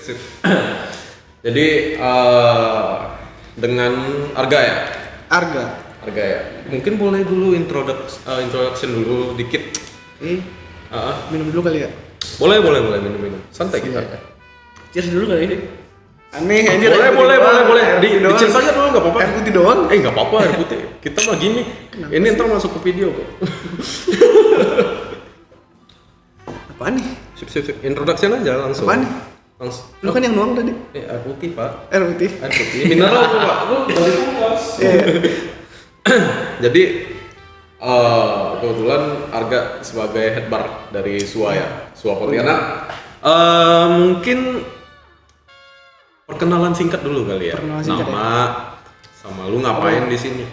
sip. Jadi dengan Arga ya? Arga ya. Mungkin boleh dulu introduction dulu dikit. minum dulu kali ya? Boleh minum. Santai kita. Cheers dulu kali ini. Aneh anjir. Boleh. Dicil saja dulu enggak apa-apa. Air putih doang? Enggak apa-apa air putih. Kita mah gini. Ini ntar masuk ke video kok. Apaan nih? Sip. Introduction aja langsung. Apaan nih? Langsung. Lu kan yang nuang tadi. Air putih, Pak. Air putih. Mineral tuh, Pak. Lu dari tugas. Jadi kebetulan Arga sebagai head bar dari SUA ya, SUA Pontianak. Mungkin perkenalan singkat dulu kali ya. Nama sama lu ngapain di sini?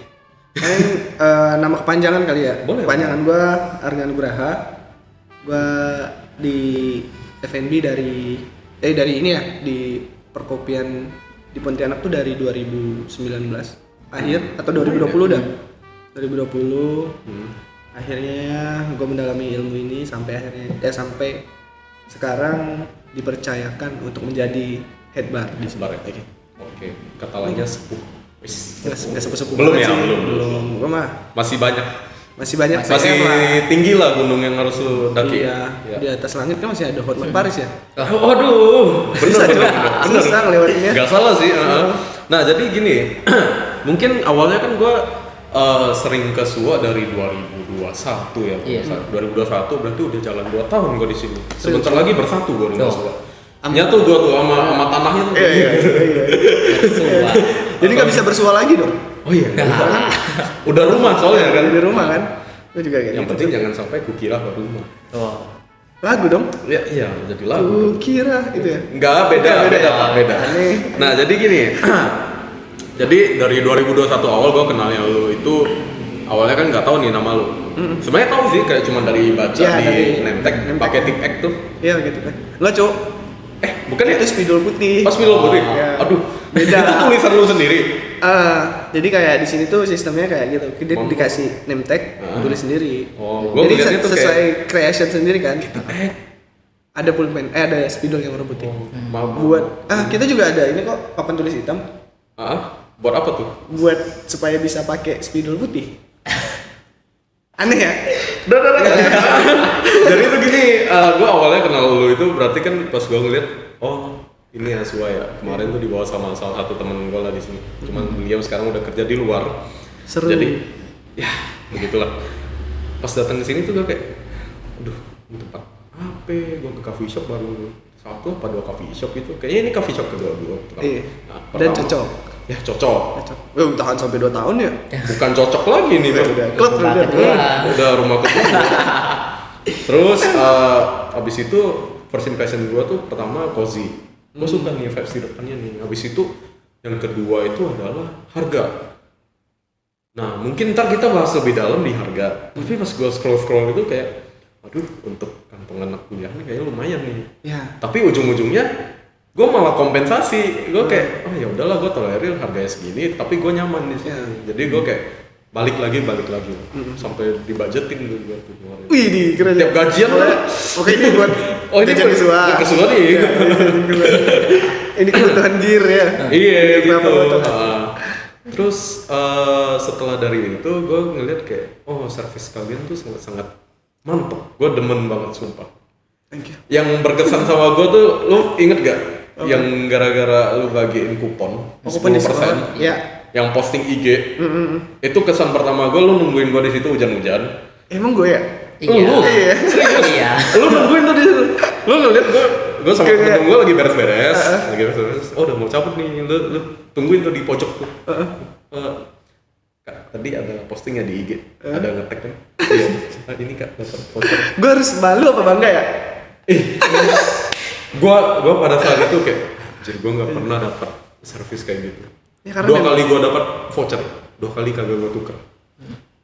Nama kepanjangan kali ya. Boleh. Kepanjangan gua Arga Nugraha. Gua di F&B dari ini ya, di perkopian di Pontianak tuh dari 2019 akhir atau 2020 dah. 2020 akhirnya gue mendalami ilmu ini sampai sekarang dipercayakan untuk menjadi head bar di sini. Oke. Kata lainnya sepuh. Nggak sepuh-sepuh belum banget ya, sih. belum. Gue mah Masih banyak. masih Tinggi lah gunung yang harus lu daki. Iya. Di atas langit kan masih ada Hotman Paris ya. Waduh, bener. Susah ngelewatinnya. Gak salah sih. Nah jadi gini, mungkin awalnya kan gue sering ke SUA dari 2021 ya. Iya. 2021 berarti udah jalan 2 tahun gue di sini. Sebentar lagi bersatu gue dengan SUA. Amin. Tuh gue tuh sama tanahnya tuh. Iya. Jadi nggak bisa bersua lagi dong. Oh iya. Udah rumah soalnya kan. Di rumah kan. Lu juga kayak Yang gitu. penting jangan sampai kukira baru rumah. Lagu dong. Iya, jadi lagu. Kira itu ya. Enggak, beda. Aneh. Nah, jadi gini. Jadi dari 2021 awal gue kenalnya lu itu awalnya kan nggak tahu nih nama lu. Sebenarnya tahu sih kayak cuma dari baca Ya, di dari Nemtek pakai tip X tuh. Iya gitu kan. Enggak, Cuk. Bukan ya? Itu spidol putih. Pas Milo putih. Ya. Aduh, Beda. Itu tulisan lu sendiri. Jadi kayak di sini tuh sistemnya kayak gitu. Dia dikasih name tag, tulis sendiri. Oh, gua jadi ngeliatnya tuh sesuai creation sendiri kan. Eh, Ada pulpen, ada spidol yang warna putih. maaf. Buat kita juga ada ini kok papan tulis hitam. Buat apa tuh? Buat supaya bisa pakai spidol putih. Aneh ya? Udah. Jadi itu gini, gue awalnya kenal lu itu berarti kan pas gue ngeliat, oh ini ya SUA ya. Kemarin tuh dibawa sama salah satu temen gue lah di sini. Cuman beliau sekarang udah kerja di luar. Seru. Jadi, ya begitulah. Pas datang ke sini tuh gue kayak, aduh, ini tempat apa? Gue ke coffee shop baru satu apa 2 coffee shop itu. Kayaknya ini coffee shop kedua gue. Iya. Nah, Dan pertama- cocok. Ya cocok. Tahan sampai 2 tahun ya? Bukan cocok lagi nih, Bang. Klub udah. Udah rumah kedua. Terus abis itu first impression gue tuh pertama cozy. Gue suka nih vibes di depannya nih. Abis itu yang kedua itu adalah harga. Nah mungkin ntar kita bahas lebih dalam di harga. Tapi pas gue scroll itu kayak, aduh untuk kantong anak kuliah nih kayaknya lumayan nih. Ya. Tapi ujung-ujungnya gue malah kompensasi. Gue kayak, oh ya udahlah gue tolerir harganya segini, tapi gue nyaman di sini. Jadi gue kayak balik lagi sampai dibajetin gue tuh kemarin. Wih, keren. Tiap gajian lah. Oke, ini buat Ini jajan SUA. ke SUA nih. Ini kebutuhan gear ya. Iya Kenapa gitu. butuh? Terus setelah dari itu gue ngeliat kayak, oh servis kalian tuh sangat mantep. Gue demen banget sumpah. Thank you. Yang berkesan sama gue tuh, lu inget gak? Yang gara-gara lu bagiin kupon, Kupon di sekolah. 10%, Ya. yang posting IG, itu kesan pertama gue, lu nungguin gue di situ hujan-hujan. Emang gue ya? Iya. Iya. Lu nungguin tuh di situ. Lu ngeliat gue sama temen gue lagi beres-beres, Oh udah mau cabut nih, lu tungguin tuh di pojok tuh. Kak, tadi ada postingnya di IG, ada nge-tag kan? Iya. Ini kak dapat voucher. Gue harus malu apa bangga ya? Gua pada saat itu kayak, jadi gue nggak pernah dapat servis kayak gitu. Ya, karena 2 kali gue dapat voucher, 2 kali kagak gue tuker.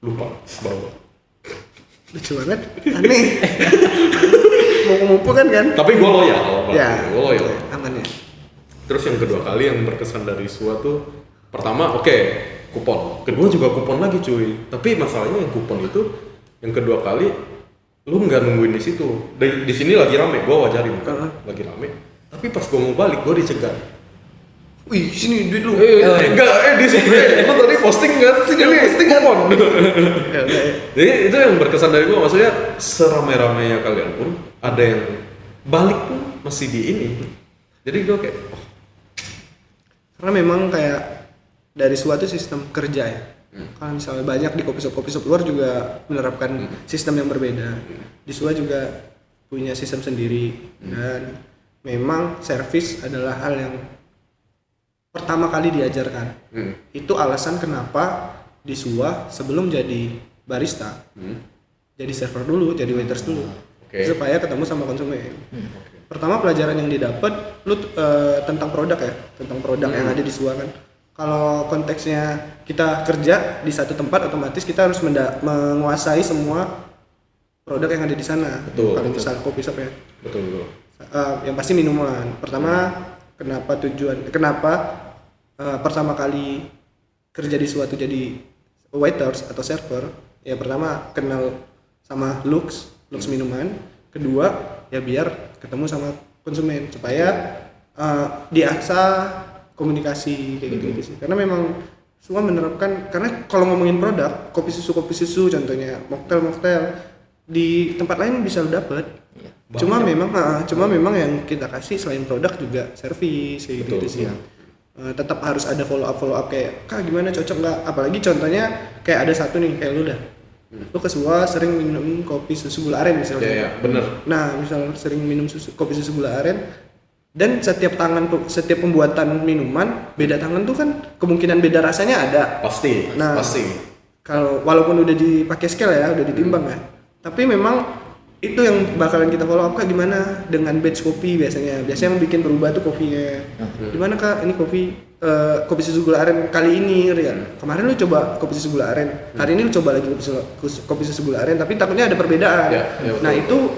Lupa bawa. Lucu banget, aneh. Mau kan? Tapi gue loyal. Ya, Gue loyal. aman ya. Terus yang kedua kali yang berkesan dari SUA tuh, pertama kupon. Kedua juga kupon lagi cuy. Tapi masalahnya yang kupon itu, yang kedua kali lu nggak nungguin di situ. Di sini lagi rame, gue wajarin kan, lagi rame. Tapi Tapi pas gue mau balik gue dicegat. Wih, sini duit lu. Enggak, di sini. Lu tadi posting kan? Sini posting kan? Ya, udah, ya. Jadi itu yang berkesan dari gue, maksudnya seramai-ramainya kalian pun ada yang balik pun masih di ini. Jadi gue kayak, Karena memang kayak dari suatu sistem kerja ya. Kalau misalnya banyak di kopi shop luar juga menerapkan sistem yang berbeda. Di SUA juga punya sistem sendiri dan memang servis adalah hal yang pertama kali diajarkan. Itu alasan kenapa di SUA sebelum jadi barista, jadi server dulu, jadi waiters dulu, supaya ketemu sama konsumen. Pertama pelajaran yang didapat, lu tentang produk ya, tentang produk yang ada di SUA kan. Kalau konteksnya kita kerja di satu tempat, otomatis kita harus menguasai semua produk yang ada di sana. Betul, Kalau betul. misal kopi shop ya. betul. Yang pasti minuman. Pertama, kenapa pertama kali kerja di suatu jadi waiters atau server? Ya pertama kenal sama looks minuman. Kedua, ya biar ketemu sama konsumen supaya diasah komunikasi kayak gitu sih. Karena memang semua menerapkan, karena kalau ngomongin produk kopi susu contohnya mocktail di tempat lain bisa lo dapet. Cuma memang yang kita kasih selain produk juga servis kayak gitu sih. Tetap harus ada follow up kayak Kak gimana, cocok nggak? Apalagi contohnya kayak ada satu nih kayak lu dah. Lu ke SUA sering minum kopi susu gula aren misalnya. Iya, bener. Nah, misal sering minum kopi susu gula aren dan setiap pembuatan minuman beda tangan tuh kan kemungkinan beda rasanya ada. Pasti. Kalau walaupun udah dipakai scale ya, udah ditimbang ya. Tapi memang itu yang bakalan kita follow up, Kak gimana dengan batch kopi biasanya yang bikin berubah tuh kopinya. Gimana Kak ini kopi susu gula aren kali ini ya. Kemarin lu coba kopi susu gula aren, hari ini lu coba lagi kopi susu gula aren, tapi takutnya ada perbedaan. Nah itu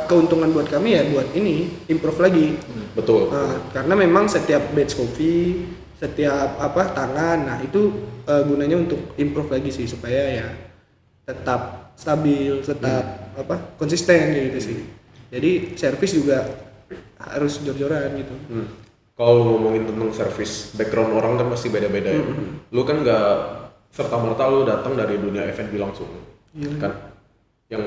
keuntungan buat kami ya, buat ini improve lagi. Betul. Karena memang setiap batch kopi, setiap tangan, nah itu gunanya untuk improve lagi sih supaya ya tetap stabil, tetap konsisten gitu sih. Jadi servis juga harus jor-joran gitu. Kalau ngomongin tentang servis, background orang kan pasti beda-beda ya. Lu kan nggak serta-merta lu datang dari dunia F&B langsung, kan? Yang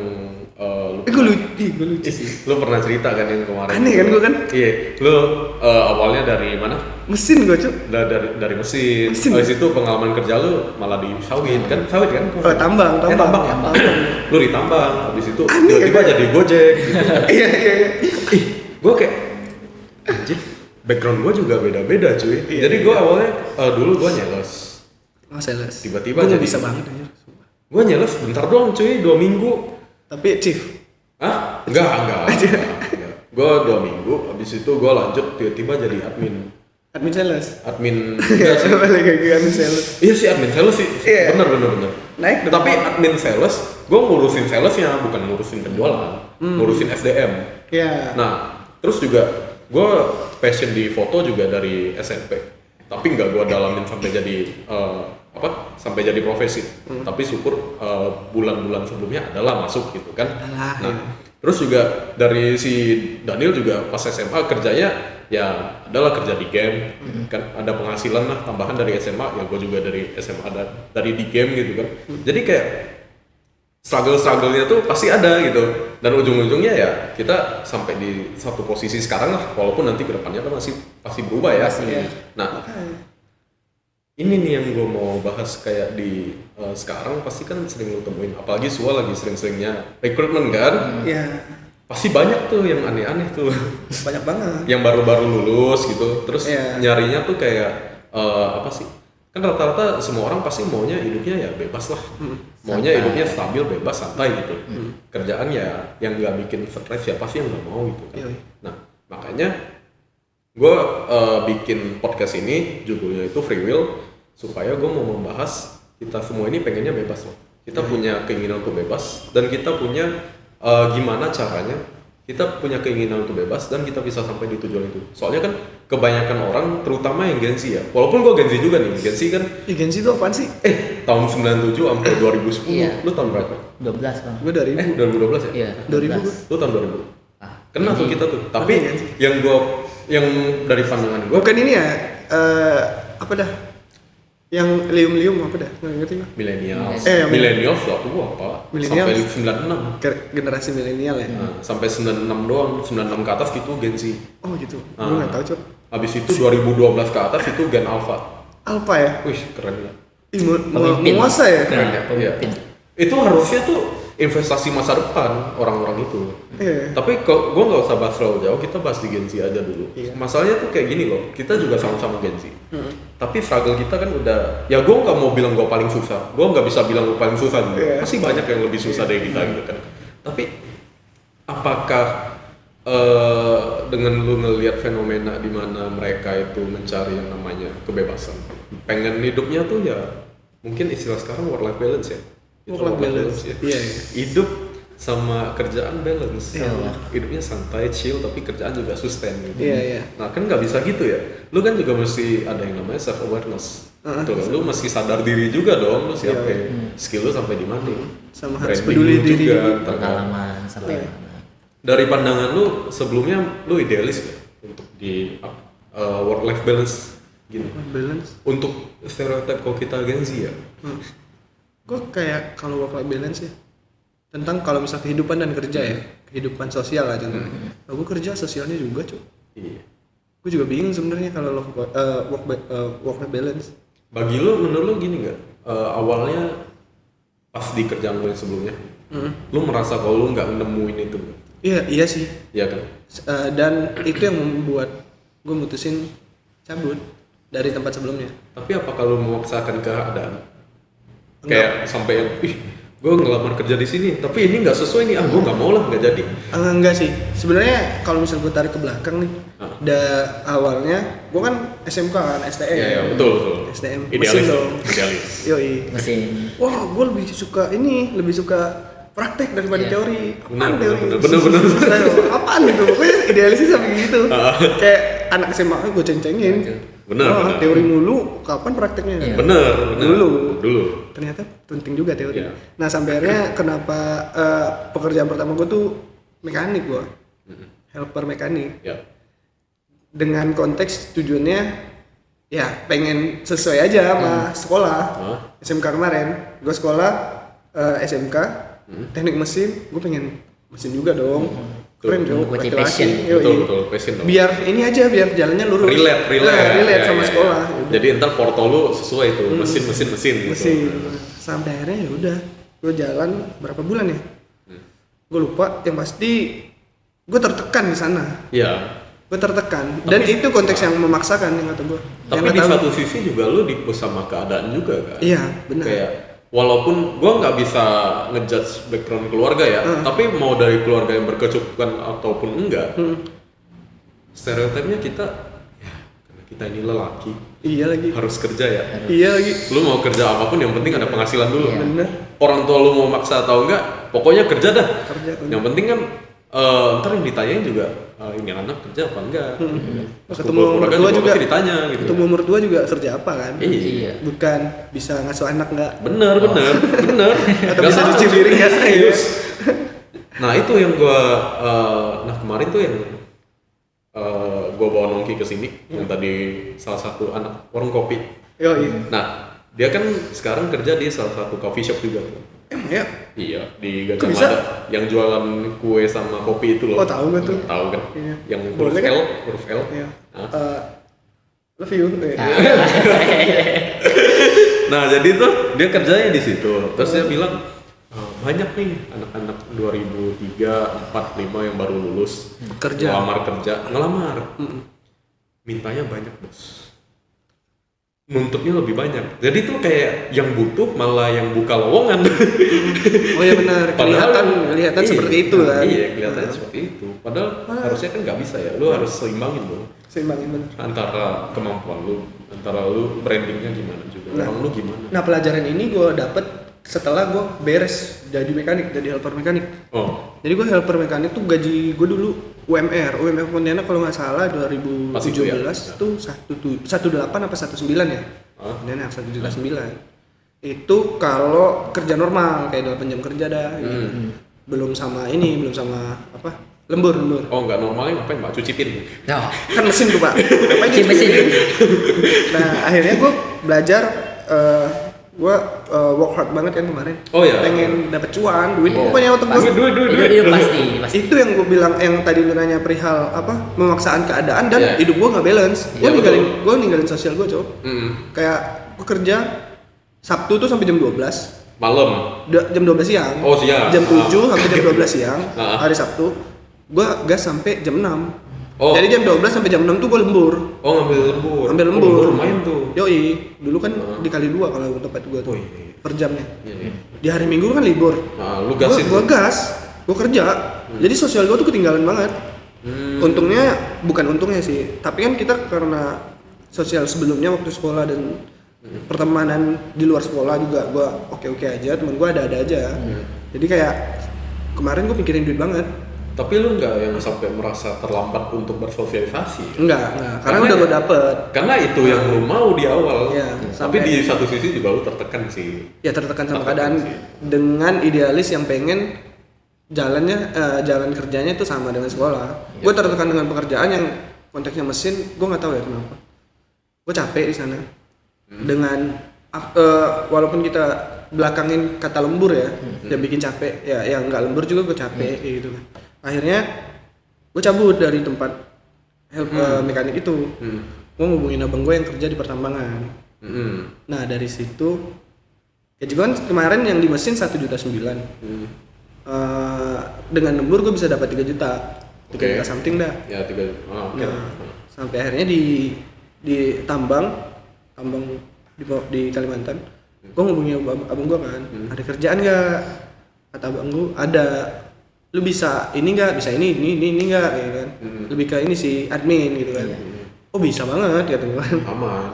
Gue lucu sih. lu pernah cerita kan yang kemarin? Aneh kan gue kan? Iya, lu awalnya dari mana? Mesin gue cuk. Dari mesin. Habis itu pengalaman kerja lu malah di sawit kan? Sawit kan? Tambang. Tambang. Lu di tambang, habis itu tiba-tiba jadi Gojek gitu. Iya. Ih, gue kayak anjir, background gue juga beda-beda cuy. Jadi gue awalnya dulu gue nyales. Sales. Tiba-tiba gue jadi bisa banget aja. Gue nyales bentar doang cuy, 2 minggu. Tapi chief. Hah? Enggak. Gue 2 minggu, habis itu gue lanjut tiba-tiba jadi admin sales. enggak sih. Balik lagi admin sales. Iya sih, admin sales sih. Iya. Bener. Naik. Tapi admin sales, gue ngurusin salesnya, bukan ngurusin penjualan, ngurusin SDM. Iya. Nah, terus juga gue passion di foto juga dari SMP, tapi nggak gue dalamin sampai jadi sampai jadi profesi. Tapi syukur bulan-bulan sebelumnya adalah masuk gitu kan. Terus juga dari si Daniel juga pas SMA kerjanya ya adalah kerja di game, kan ada penghasilan lah tambahan dari SMA, ya gue juga dari SMA dari di game gitu kan. Jadi kayak struggle-nya tuh pasti ada gitu, dan ujung-ujungnya ya kita sampai di satu posisi sekarang lah, walaupun nanti kedepannya kan pasti berubah ya. Nah, ini nih yang gue mau bahas kayak di sekarang pasti kan sering lo temuin, apalagi SUA lagi sering-seringnya rekrutmen kan. Iya. Pasti banyak tuh yang aneh-aneh tuh. Banyak banget. Yang baru-baru lulus gitu, terus Iya. nyarinya tuh kayak apa sih? Kan rata-rata semua orang pasti maunya hidupnya ya bebas lah. Maunya hidupnya stabil, bebas, santai gitu. Kerjaan ya yang nggak bikin stres ya pasti yang nggak mau gitu kan. Nah, makanya gue bikin podcast ini judulnya itu Free Will, supaya gue mau membahas kita semua ini pengennya bebas loh. Kita punya keinginan untuk bebas, dan kita punya gimana caranya kita punya keinginan untuk bebas dan kita bisa sampai di tujuan itu. Soalnya kan kebanyakan orang, terutama yang Gen Z ya, walaupun gue Gen Z juga nih, Gen Z kan Gen Z itu apaan sih? tahun 97 sampai 2010. Iya. Lu tahun berapa? 12 bang. Gue 2000. 2012 ya? Iya. 2000 12. Lu tahun 2000? Kena tuh kita tuh. Tapi Ngerti nggak sih? yang dari pandangan gue Bukan ini ya, apa dah? Yang lium-lium apa dah? Nggak ngerti nggak? milenials. yang Milenials lah tuh apa? Millennials. Sampai 96. Generasi milenial ya? Nah, sampai 96 doang, 96 ke atas gitu Gen Z. Oh gitu, Ah. gue nggak tahu Cok. Habis itu 2012 ke atas itu Gen Alpha. Alpha ya? Wih, keren ya. Ih, Pemimpin. menguasa ya? Keren ya. Iya. Pemimpin. Itu harusnya tuh investasi masa depan orang-orang itu. Iya. Tapi kok gue nggak usah bahas terlalu jauh, kita bahas di Gen Z aja dulu. Iya. Masalahnya tuh kayak gini loh, kita juga sama-sama Gen Z. Tapi struggle kita kan udah, ya gue nggak mau bilang gue paling susah, gue nggak bisa bilang gue paling susah gitu. Iya. Pasti banyak yang lebih susah dari kita gitu kan. Tapi apakah dengan lu ngelihat fenomena di mana mereka itu mencari yang namanya kebebasan, pengen hidupnya tuh ya mungkin istilah sekarang work life balance ya. Itu Work-life balance. ya. Iya, iya. Hidup sama kerjaan balance. Iya. Hidupnya santai, chill, tapi kerjaan juga sustain gitu. Iya, iya. Nah kan nggak bisa gitu ya. Lu kan juga mesti ada yang namanya self awareness. Tuh, lu mesti sadar diri juga dong. Lu siapa? Iya. Skill lu sampai di mana? Sama harus Branding peduli lu diri juga. juga. Pengalaman sampai Iya. mana. Dari pandangan lu sebelumnya lu idealis ya untuk di work life balance gini. Work balance. Untuk stereotip kalau kita Gen Z ya. Gue kayak kalau work life balance ya tentang kalau misal kehidupan dan kerja ya, kehidupan sosial lah contohnya. Aku kerja sosialnya juga Cok. Iya. Gue juga bingung sebenarnya kalau work life balance. Bagi lu, menurut lu gini nggak? Awalnya pas di kerjaan lu yang sebelumnya, lu merasa kalau lu nggak nemuin itu nggak? Iya sih. Iya kan? Dan itu yang membuat gue mutusin cabut dari tempat sebelumnya. Tapi apakah lu memaksakan keadaan? Kayak sampai yang, gue ngelamar kerja di sini, tapi ini nggak sesuai nih, gue nggak mau lah, nggak jadi. Enggak sih. Sebenarnya kalau misal gue tarik ke belakang nih, awalnya gue kan SMK kan, STM. Iya, betul. STM. Idealis Mesin dong. Idealis. Yoi. Mesin. Wah, gue lebih suka praktek daripada Iya. teori. Benar, Apaan teori? benar. Apaan gitu? Pokoknya idealisnya sampai gitu. Kayak anak SMA gue ceng-cengin. Benar. Teori mulu, kapan prakteknya? Iya. Bener. Dulu. Ternyata Ternyata penting juga teori. Iya. Nah, sampai akhirnya kenapa pekerjaan pertama gue tuh mekanik gue. Helper mekanik. ya. Dengan konteks tujuannya ya pengen sesuai aja sama sekolah. SMK kemarin gue sekolah SMK teknik mesin, gue pengen mesin juga dong. Keren dong, Berarti laki-laki. passion. Yoi. Betul, passion dong. Biar ini aja, biar jalannya lurus. Relate relate Ya, sama ya, sekolah. ya. Jadi entar porto lu sesuai tuh, mesin gitu. Mesin. Sampai akhirnya ya udah, gue jalan berapa bulan ya? Gue lupa. Yang pasti gue tertekan di sana. Iya. Gue tertekan. Dan itu konteks yang memaksakan yang kata gue. Tapi di satu sisi juga lu dipush sama keadaan juga kan. Iya, benar. Kayak walaupun gua nggak bisa ngejudge background keluarga ya, tapi mau dari keluarga yang berkecukupan ataupun enggak, stereotipnya kita, ya karena kita ini lelaki Iya lagi. harus kerja ya. Iya lagi. Lu mau kerja apapun yang penting ada penghasilan dulu. Iya. Bener. Orang tua lu mau maksa atau enggak, pokoknya kerja dah. Kerja. Yang penting kan ntar yang ditanyain juga ini anak kerja apa enggak. Pas Ketemu kumpul keluarga mertua juga pasti ditanya gitu. Ketemu mertua juga kerja apa kan? Iya. Bukan bisa ngasuh anak nggak? Bener. Atau Nggak bisa salah, cuci piring nggak? serius. Nah itu yang gua, nah kemarin tuh yang gua bawa Nongki ke sini, yang tadi salah satu anak warung kopi. Yoi. Nah dia kan sekarang kerja di salah satu coffee shop juga tuh. Emang ya? Iya di Kok Gajah bisa? Mada, yang jualan kue sama kopi itu loh. Oh, tahu gua tuh. Tahu kan? Iya. Yang huruf Boleh kan? L, huruf L. Iya. Hah? Love you. Nah jadi tuh dia kerjanya di situ. Terus dia bilang banyak nih anak-anak 2003, 4, 5 yang baru lulus Kerja. ngelamar. Mintanya banyak bos. Nuntutnya lebih banyak. Jadi tuh kayak yang butuh malah yang buka lowongan. Oh iya benar. Kelihatan Iya, seperti itu kan. Iya kelihatannya seperti itu. Padahal harusnya kan nggak bisa ya. Lu harus seimbangin dong. Seimbangin benar. Antara kemampuan lu, antara lu brandingnya gimana juga. Orang lu gimana? Nah pelajaran ini gue dapet setelah gue beres jadi mekanik, jadi helper mekanik. Oh, Jadi gue helper mekanik tuh gaji gue dulu UMR Pontianak kalau nggak salah 2017 Pas itu ya? tuh 18 apa 19 ya. Pontianak 1,9. Itu kalau kerja normal kayak 8 jam kerja dah. Gitu. Belum sama Lembur. Oh nggak normalnya ngapain Pak? Cuci pin? No. Kan mesin tuh Pak. Ngapain Cuci mesin. Nah akhirnya gue belajar, gue work hard banget kan kemarin. Oh iya. Pengen dapet cuan, duit pokoknya otak Pasti. gue. Duit. Iya, pasti. Itu yang gue bilang, yang tadi lu nanya perihal apa memaksaan keadaan dan Iya. hidup gue nggak balance. Iya, Gue ninggalin sosial gue cowok. Kayak gue kerja Sabtu tuh sampai jam 12, Malam. jam 12 siang. Oh, siang. Jam 7 sampai jam 12 siang Ah. hari Sabtu. Gue gas sampai jam 6. Oh. Jadi jam 12 sampai jam 6 tuh gue lembur. Oh ngambil lembur. Ambil Oh, lembur. lumayan tuh. Yoi, dulu kan dikali 2 kalau tempat gue tuh Oh, iya. per jamnya. Iya. Di hari Minggu kan libur. Nah, lu gasin. Gue gas, gue kerja. Jadi sosial gue tuh ketinggalan banget. Untungnya, bukan untungnya sih, tapi kan kita karena sosial sebelumnya waktu sekolah dan pertemanan di luar sekolah juga gue oke aja, temen gue ada aja. Jadi kayak kemarin gue mikirin duit banget. Tapi lu nggak yang sampai merasa terlambat untuk bersosialisasi? Enggak, karena udah gue dapet. Karena itu yang lu mau di awal. Iya, Tapi sampai- di satu sisi juga lu tertekan sih. Ya tertekan sama Tertekan keadaan sih. dengan idealis yang pengen jalan kerjanya itu sama dengan sekolah. Gue tertekan dengan pekerjaan yang konteksnya mesin, gue nggak tahu ya kenapa. Gue capek di sana. Dengan walaupun kita belakangin kata lembur ya, ya bikin capek. Ya yang nggak lembur juga gue capek gitu kan. Akhirnya gue cabut dari tempat mekanik itu. Gue ngubungin abang gue yang kerja di pertambangan. Nah dari situ ya juga kan kemarin yang di mesin 1,9 juta. Dengan lembur gue bisa dapat 3 juta. 3 Oke. juta something dah. Ya 3. Oke. Nah, sampai akhirnya di tambang di Kalimantan. Gue ngubungi abang gue kan, ada kerjaan nggak? Kata abang gue ada. Lu bisa ini nggak? Bisa ini nggak? Gitu kan. Lebih ke ini sih admin gitu kan. Oh bisa banget kata gue kan.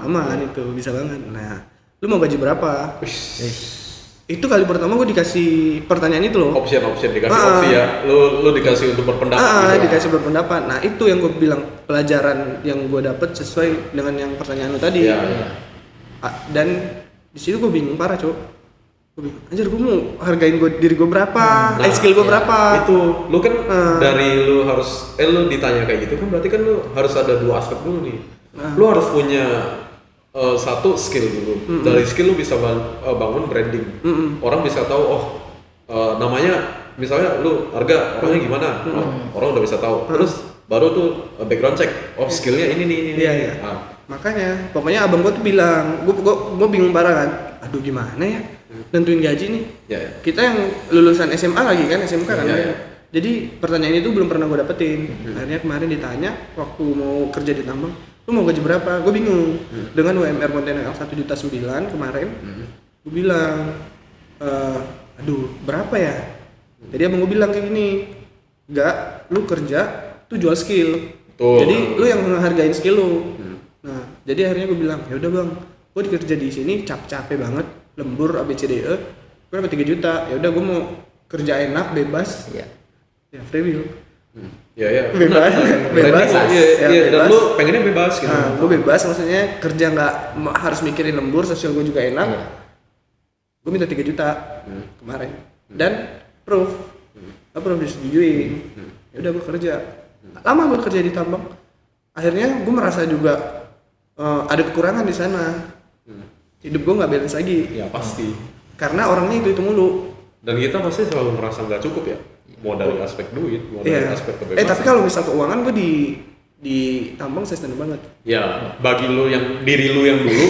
Aman itu bisa banget. Nah, lu mau gaji berapa? Itu kali pertama gue dikasih pertanyaan itu loh. Option dikasih opsi ya. Lu dikasih untuk berpendapat gitu. Dikasih berpendapat. Nah itu yang gue bilang pelajaran yang gue dapet sesuai dengan yang pertanyaan lu tadi. Iya. Dan di situ gue bingung parah cok. Gue bingung. Anjir gue mau hargain diri gue berapa? Skill gue berapa? Itu lu kan dari lu harus lu ditanya kayak gitu kan berarti kan lu harus ada 2 aspek dulu nih. Lu harus punya satu skill dulu. Dari skill lu bisa bangun branding. Orang bisa tahu namanya misalnya lu harga orangnya gimana. Orang udah bisa tahu. Terus baru tuh background check. Oh skillnya ini nih. Iya. Makanya pokoknya abang gue tuh bilang, gue bingung parah kan. Aduh gimana ya nentuin gaji nih. Ya. Kita yang lulusan SMA lagi kan, SMK kan. Iya. Jadi pertanyaan itu belum pernah gue dapetin. Akhirnya kemarin ditanya waktu mau kerja di tambang, lu mau gaji berapa? Gue bingung. Dengan UMR kontainer 1,9 juta kemarin, gue bilang, aduh berapa ya? Jadi abang gue bilang kayak gini, enggak, lu kerja tuh jual skill. Betul. Jadi lu yang menghargain skill lu. Nah, jadi akhirnya gue bilang, ya udah bang, gue kerja di sini capek banget, lembur ABCDE, gue dapat 3 juta. Ya udah gue mau kerja enak, bebas. Iya. Ya free will. Ya. Bebas. Bebas. Iya, Ya, dan bebas. lu pengennya bebas gitu. Nah, gue bebas maksudnya kerja nggak harus mikirin lembur, sosial gue juga enak. Iya. Gue minta 3 juta kemarin dan proof disetujuin. Ya udah gue kerja. Lama gue kerja di tambang. Akhirnya gue merasa juga ada kekurangan di sana. Hidup gue nggak balance lagi. Ya pasti. Karena orangnya itu mulu. Dan kita pasti selalu merasa nggak cukup ya. Mau dari aspek duit, mau dari Iya. aspek kebebasan. Tapi kalau misal keuangan gue di tambang sustain banget. Ya, bagi lu yang diri lu yang dulu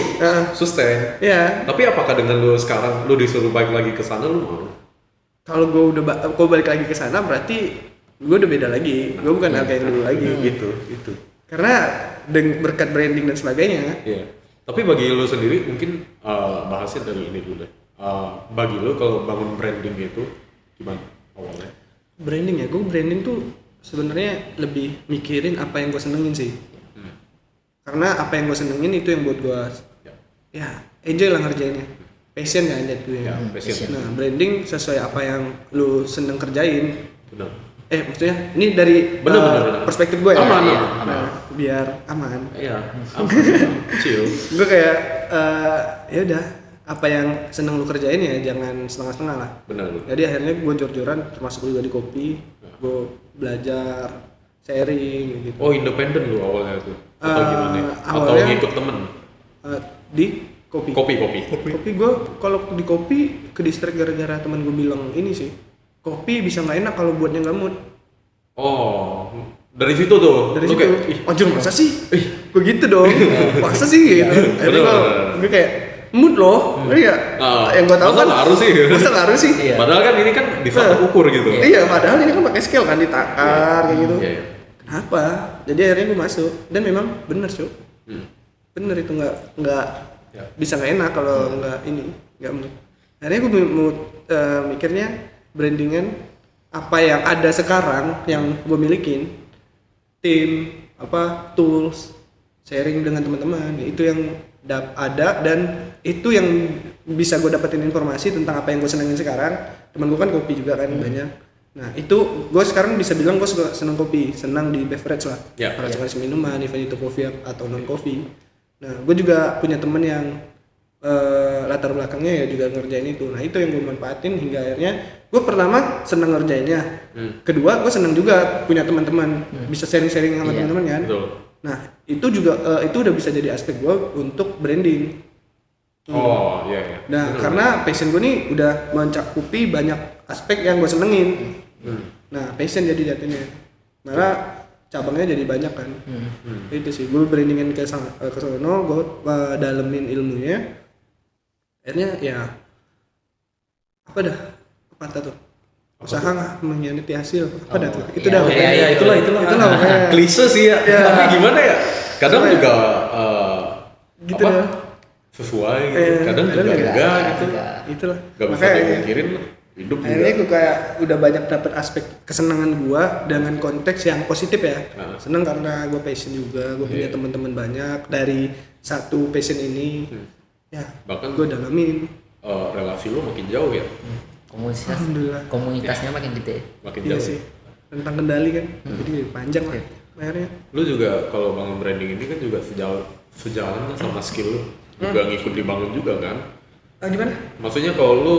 sustain. Ya. Tapi apakah dengan lu sekarang lu disuruh balik lagi ke sana lu mau? Kalau gue udah balik lagi ke sana berarti gue udah beda lagi. Gue bukan harga yang dulu lagi. Gitu. Karena berkat branding dan sebagainya. Iya. Tapi bagi lu sendiri mungkin bahasnya dari ini dulu deh. Bagi lu kalau bangun branding itu gimana awalnya? Branding ya, gue branding tuh sebenarnya lebih mikirin apa yang gue senengin sih. Karena apa yang gue senengin itu yang buat gue ya enjoy lah ngerjainnya. Passion kan jatuh ya. Passion. Nah branding sesuai apa yang lu seneng kerjain. Benar. Maksudnya ini dari Benar. perspektif gue ya. Aman. Nah, biar aman. Iya. Chill. Gue kayak ya udah apa yang seneng lu kerjain ya jangan setengah-setengah lah. Benar. Jadi akhirnya gue jor-joran termasuk juga di kopi. gue belajar sharing gitu. Oh, independen lu awalnya tuh atau gimana? Atau Awalnya ngikut temen? Di kopi. Kopi. Kopi gue kalau di kopi ke distrik gara-gara teman gue bilang ini sih, kopi bisa nggak enak kalau buatnya nggak mood. Oh, dari situ tuh. Dari lu situ, kayak, ih, anjir masa sih? Gue gitu dong, masa sih gitu. Akhirnya Bener. gue kayak mood loh, iya. Yang gue tahu masa kan ngaruh sih. masa ngaruh sih. Iya. Padahal kan ini kan bisa terukur gitu. Iya, padahal ini kan pakai scale kan ditakar kayak gitu. Iya. Kenapa? Jadi akhirnya gue masuk dan memang bener cuy. Bener itu nggak Ya. bisa nggak enak kalau nggak ini nggak mood. Akhirnya gue mikirnya brandingan apa yang ada sekarang yang gue milikin, tim tools sharing dengan teman-teman itu yang ada dan itu yang bisa gue dapetin informasi tentang apa yang gue senengin sekarang. Temen gue kan kopi juga kan banyak. Nah itu gue sekarang bisa bilang gue seneng kopi, senang di beverage lah. Ya. Rasa minuman, event itu kopi atau non kopi. Nah gue juga punya temen yang latar belakangnya ya juga ngerjain itu. Nah itu yang gue manfaatin hingga akhirnya gue pertama seneng ngerjainnya. Kedua gue seneng juga punya teman-teman bisa sharing-sharing sama teman-teman kan. Betul. Nah itu juga itu udah bisa jadi aspek gue untuk branding. Oh, iya. Nah karena passion gue nih udah mencakupi banyak aspek yang gue senengin. Nah passion jadi jatuhnya. Malah cabangnya jadi banyak kan. Itu sih gue brandingin ke sono, gue dalemin ilmunya. Akhirnya ya apa tuh usaha nggak mengkhianati hasil apa dah tuh itu dah pokoknya. Iya, itulah pokoknya. klise sih ya. Tapi gimana ya, kadang juga Gitu dah. sesuai gitu, kadang juga enggak gitu, Itulah nggak bisa makanya dipungkirin lah, hidup juga. akhirnya gue kayak udah banyak dapet aspek kesenangan gue dengan konteks yang positif ya. Seneng karena gue passion juga, gue punya teman-teman banyak dari satu passion ini. Ya Bahkan gue dalamin. relasi lu makin jauh ya, Alhamdulillah. Komunitasnya makin gede. makin Iya jauh. sih tentang kendali kan jadi panjang lah akhirnya. Lu juga kalau bangun branding ini kan juga sejalan lah sama skill lu, juga ngikut dibangun juga kan. Gimana? Maksudnya kalau lu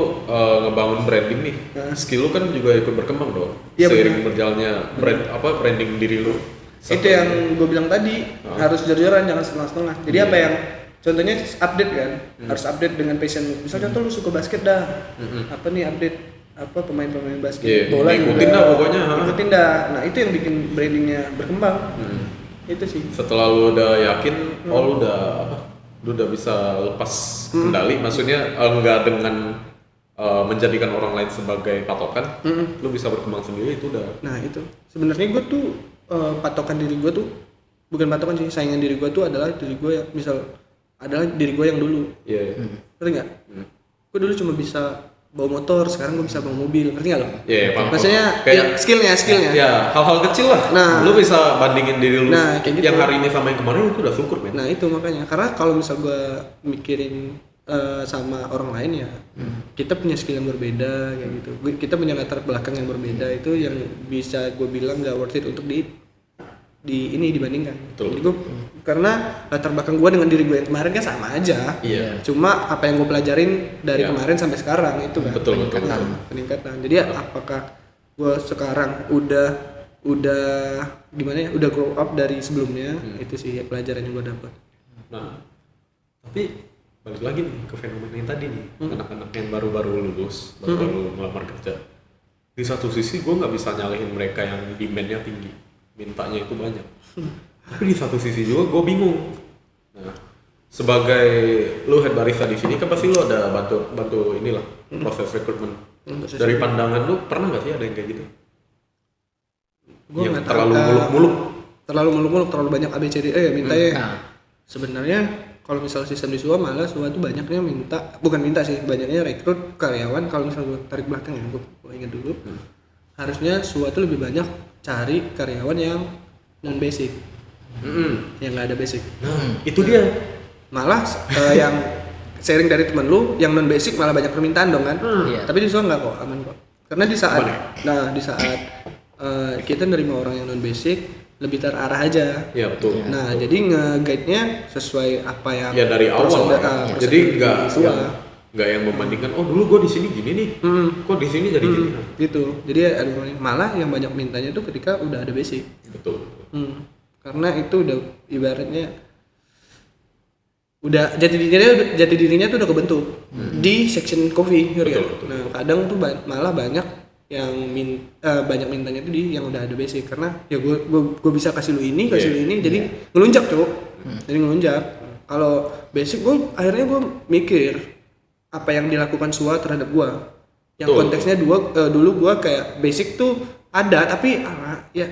ngebangun branding nih, skill lu kan juga ikut berkembang dong. Iya, Seiring berjalannya branding diri lu. Itu yang gue bilang tadi harus jor-joran jangan setengah-setengah. Jadi apa yang contohnya update kan, harus update dengan passion lu. Misal contoh lu suka basket dah, apa nih update pemain-pemain basket, bola ikutin juga. dah pokoknya. Ikutin dah. Nah itu yang bikin brandingnya berkembang. Itu sih. Setelah lu udah yakin, lu udah bisa lepas kendali, maksudnya enggak dengan menjadikan orang lain sebagai patokan, lu bisa berkembang sendiri itu udah. Nah itu sebenarnya gue tuh patokan diri gue tuh bukan patokan sih, saingan diri gue tuh adalah diri gue yang adalah diri gue yang dulu. Iya. Ngerti nggak? Gue dulu cuma bisa bawa motor, sekarang gue bisa bawa mobil. Ngerti nggak lo? Iya, paham. Maksudnya Kayak skillnya. Ya, hal-hal kecil lah. Nah. Lu bisa bandingin diri lu Nah, kayak gitu. yang hari ini sama yang kemarin itu udah syukur, men. Nah itu makanya, karena kalau misal gue mikirin sama orang lain ya, kita punya skill yang berbeda kayak gitu. Kita punya latar belakang yang berbeda, itu yang bisa gue bilang nggak worth it untuk dibandingkan. Betul. Jadi gue karena latar belakang gue dengan diri gue yang kemarin kan sama aja. Iya. Cuma apa yang gue pelajarin dari kemarin sampai sekarang itu kan Betul. peningkatan. Jadi apakah gue sekarang udah gimana ya? Udah grow up dari sebelumnya, itu sih pelajaran yang gue dapat. Nah, tapi balik lagi nih ke fenomena yang tadi nih, anak-anak yang baru-baru lulus, baru melamar kerja. Di satu sisi gue nggak bisa nyalahin mereka yang demand-nya tinggi, mintanya itu banyak. Tapi di satu sisi juga gue bingung. Nah, sebagai lu head barista di sini kan pasti lu ada bantu inilah proses rekrutmen. Dari pandangan lu pernah nggak sih ada yang kayak gitu? Gue Yang nggak terlalu tahu, muluk-muluk. terlalu banyak ABCD mintanya. Sebenarnya kalau misal sistem di SUA malah SUA tuh banyaknya banyaknya rekrut karyawan. Kalau misal gue tarik belakang ya, gue ingat dulu harusnya SUA tuh lebih banyak cari karyawan yang non basic, yang nggak ada basic. Nah, itu dia. Malah yang sharing dari temen lu yang non basic malah banyak permintaan dong kan. Iya. Tapi di SUA nggak kok, aman kok. Karena di saat kita nerima orang yang non basic lebih terarah aja. Ya betul. Nah, jadi nge-guide-nya sesuai apa yang Ya dari awal prosedur- lah. prosedur Jadi di nggak SUA. nggak yang membandingkan oh dulu gue di sini gini nih, kok di sini jadi gini. Gitu. Jadi ada malah yang banyak mintanya tuh ketika udah ada basic. Betul. Karena itu udah ibaratnya udah jati dirinya tuh udah kebentuk di section coffee, ya. Betul. Nah kadang tuh malah banyak yang banyak mintanya tuh di yang udah ada basic, karena ya gue bisa kasih lu ini jadi ngelunjak cuk. Jadi ngelunjak. Kalau basic akhirnya gue mikir apa yang dilakukan SUA terhadap gue, yang konteksnya dulu gue kayak basic tuh ada tapi ya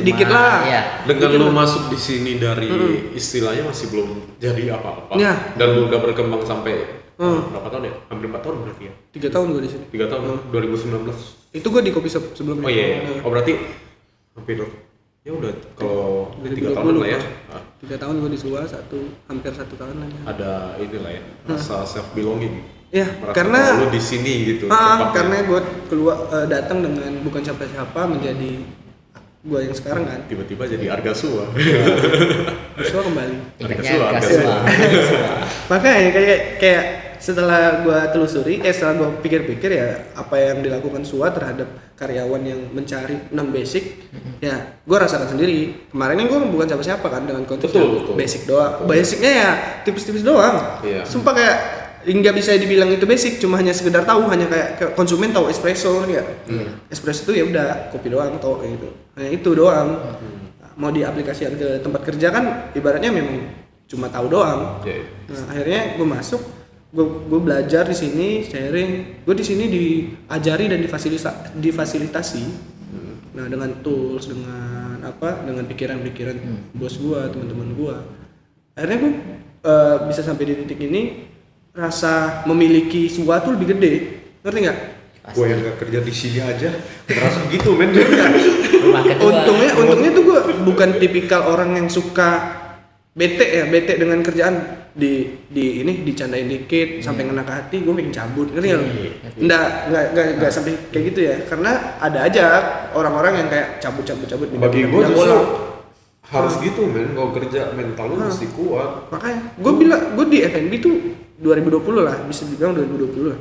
dikit lah. Ya. Dengan lu masuk di sini dari istilahnya masih belum jadi apa-apa, dan lu udah berkembang sampai berapa tahun ya? Hampir 4 tahun berarti ya? 3 tahun gue di sini. 3 tahun, 2019. Itu gue di kopi shop sebelumnya. Oh iya. Oh berarti hampir ya udah kalau 3 tahun lah ya. 3 tahun gue di SUA, hampir 1 tahun lah ya. Ada inilah ya, rasa self belonging. Ya, merasa karena lu di sini gitu. Karena gue keluar datang dengan bukan siapa-siapa menjadi gue yang sekarang kan. Tiba-tiba jadi harga SUA. SUA kembali. Harga SUA. Makanya kayak setelah gue telusuri, setelah gue pikir-pikir ya apa yang dilakukan SUA terhadap karyawan yang mencari non basic, ya gue rasakan sendiri. Kemarin ini gue bukan siapa-siapa kan dengan konteks betul. Basic doang. Basicnya ya tipis-tipis doang. Iya. Sumpah kayak nggak bisa dibilang itu basic, cuma hanya sekedar tahu, hanya kayak konsumen tahu espresso ya. Espresso itu ya udah kopi doang tau kayak gitu. Hanya itu doang. Mau diaplikasikan ke tempat kerja kan ibaratnya memang cuma tahu doang. Nah, akhirnya gue masuk, gue belajar di sini, sharing. Gue di sini diajari dan difasilitasi. Nah, dengan tools, dengan pikiran-pikiran bos gue, teman-teman gue. Akhirnya gue bisa sampai di titik ini, rasa memiliki sesuatu lebih gede, ngerti nggak? Gue yang gak kerja di sini aja ngerasa gitu men. Untungnya tuh gue bukan tipikal orang yang suka bete dengan kerjaan, dicandain dikit sampai ngena ke hati, gue pengen cabut, ngerti nggak? Nggak sampai kayak gitu ya, karena ada aja orang-orang yang kayak cabut. Bagi gue justru harus gitu men, kalau kerja mental lu mesti kuat. Makanya gue di F&B tuh 2020 lah, bisa dibilang 2020 lah.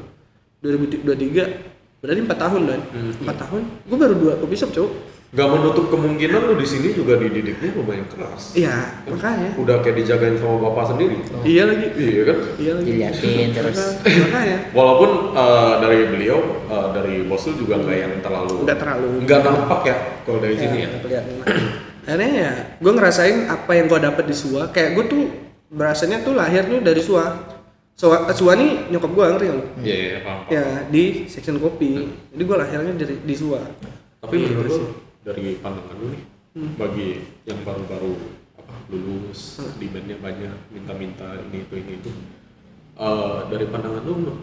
2023 berarti 4 tahun kan? 4 tahun, gue baru 2 kopi shop cowok. Gak menutup kemungkinan lu di sini juga dididiknya lumayan keras. Iya, makanya. Udah kayak dijagain sama bapak sendiri. Iya lagi. Iya kan? Iya lagi. Diliatin terus. Makanya. Walaupun dari beliau, dari bos lu juga nggak yang terlalu. Nggak nampak ya kalau dari sini ya. Akhirnya ya, gue ngerasain apa yang gue dapet di SUA. Kayak gue tuh berasanya tuh lahir tuh dari SUA. SUA nih nyokap gue, ngerti nggak? Iya, paham. Ya di section kopi. Jadi gue lahirnya di SUA. Tapi menurut lu dari pandangan lu nih, bagi yang baru-baru lulus, demandnya banyak, minta ini itu, dari pandangan lu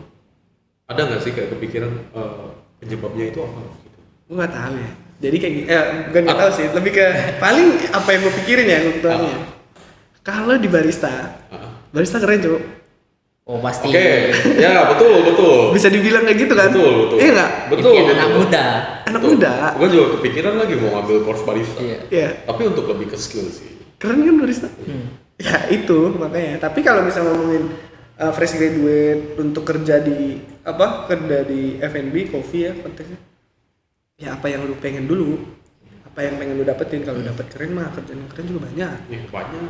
ada nggak sih kayak kepikiran penyebabnya itu apa? Gitu? Gue nggak tahu ya. Jadi kayak bukan nggak tahu sih, lebih ke paling apa yang gue pikirin ya kebetulannya. Kalau di barista keren cok. Oh pasti. Oke, ya betul. Bisa dibilang kayak gitu kan? Betul. Iya nggak? Betul. Anak muda. Gue juga kepikiran lagi mau ngambil course barista. Iya. Tapi untuk lebih ke skill sih. Keren kan barista? Ya itu makanya. Tapi kalau misalnya ngomongin fresh graduate untuk kerja di F&B coffee ya konteksnya. Ya apa yang lu pengen dulu? Apa yang pengen lu dapetin? Kalau dapet keren mah kerjaan yang keren juga banyak. Iya banyak.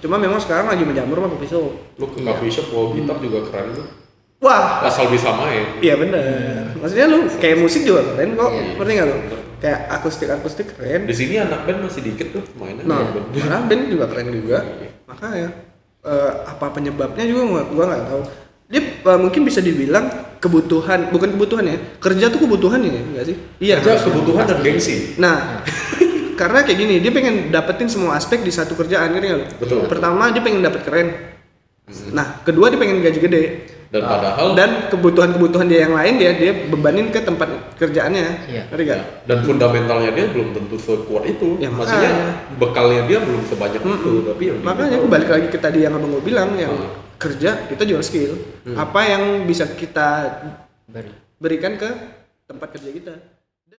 Cuma memang sekarang lagi menjamur mah coffee shop. Lu ke coffee shop bawa gitar juga keren tuh. Wah, asal bisa main. Iya benar. Maksudnya lu kayak musik juga keren kok. Ngerti enggak lu? Kayak akustik keren. Di sini anak band masih dikit tuh mainnya. Nah, band juga keren juga. Makanya apa penyebabnya juga gua nggak tahu. Dia mungkin bisa dibilang bukan kebutuhan ya. Kerja tuh kebutuhan ya, enggak sih? Iya. Kerja kebutuhan dan gengsi. Nah, karena kayak gini, dia pengen dapetin semua aspek di satu kerjaan, ngerti nggak lu? Betul. Pertama dia pengen dapet keren. Nah, kedua dia pengen gaji gede. Dan kebutuhan dia yang lain dia bebanin ke tempat kerjaannya. Ngerti nggak? Dan fundamentalnya dia belum tentu sekuat itu. Ya, maksudnya bekalnya dia belum sebanyak itu, tapi yang makanya aku balik lagi ke tadi yang abang gue bilang yang kerja kita jual skill. Apa yang bisa kita berikan ke tempat kerja kita.